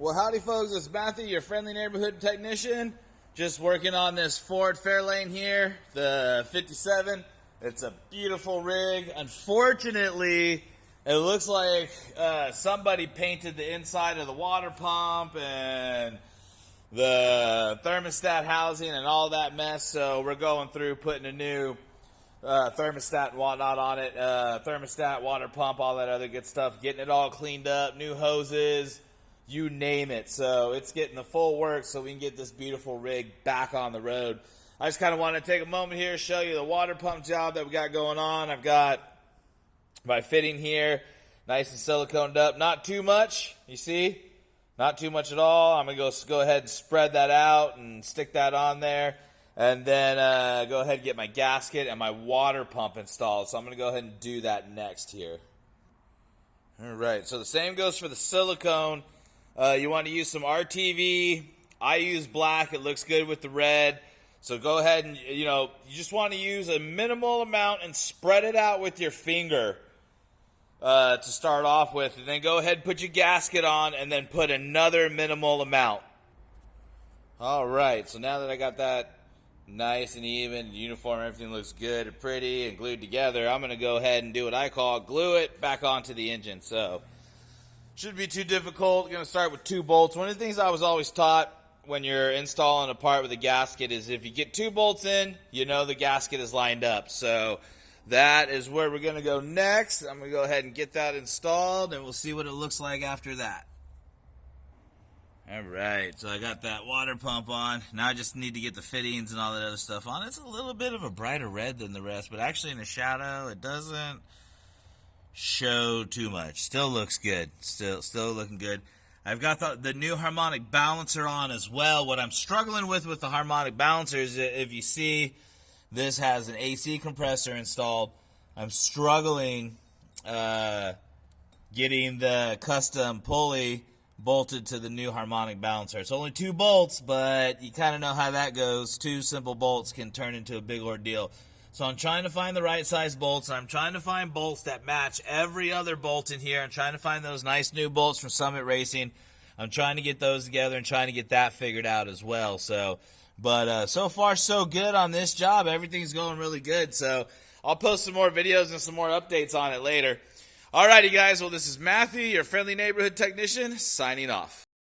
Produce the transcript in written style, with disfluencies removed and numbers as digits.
Well, howdy folks, it's Matthew, your friendly neighborhood technician. Just working on this Ford Fairlane here, the 57. It's a beautiful rig. Unfortunately, it looks like somebody painted the inside of the water pump and the thermostat housing and all that mess. So we're going through putting a new thermostat and whatnot on it. Thermostat, water pump, all that other good stuff. Getting it all cleaned up, new hoses, you name it. So it's getting the full work so we can get this beautiful rig back on the road. I just kind of want to take a moment here to show you the water pump job that we got going on. I've got my fitting here, nice and siliconed up. Not too much, you see? Not too much at all. I'm going to go ahead and spread that out and stick that on there. And then go ahead and get my gasket and my water pump installed. So I'm going to go ahead and do that next here. All right, so the same goes for the silicone. You want to use some RTV. I use black. It looks good with the red. So go ahead and, you just want to use a minimal amount and spread it out with your finger to start off with. And then go ahead and put your gasket on and then put another minimal amount. All right, so now that I got that nice and even, uniform, everything looks good and pretty and glued together, I'm going to go ahead and do what I call glue it back onto the engine. So shouldn't be too difficult. Going to start with 2 bolts. One of the things I was always taught when you're installing a part with a gasket is if you get 2 bolts in, the gasket is lined up. So that is where we're going to go next. I'm going to go ahead and get that installed, and we'll see what it looks like after that. All right, so I got that water pump on. Now I just need to get the fittings and all that other stuff on. It's a little bit of a brighter red than the rest, but actually in the shadow, it doesn't show too much. Still looks good. Still looking good. I've got the new harmonic balancer on as well. What I'm struggling with the harmonic balancer is, if you see, this has an AC compressor installed. I'm struggling getting the custom pulley bolted to the new harmonic balancer. It's only 2 bolts, but you kind of know how that goes. 2 simple bolts can turn into a big ordeal. So I'm trying to find the right size bolts. I'm trying to find bolts that match every other bolt in here. I'm trying to find those nice new bolts from Summit Racing. I'm trying to get those together and trying to get that figured out as well. So far so good on this job. Everything's going really good. So I'll post some more videos and some more updates on it later. Alrighty guys, well this is Matthew, your friendly neighborhood technician, signing off.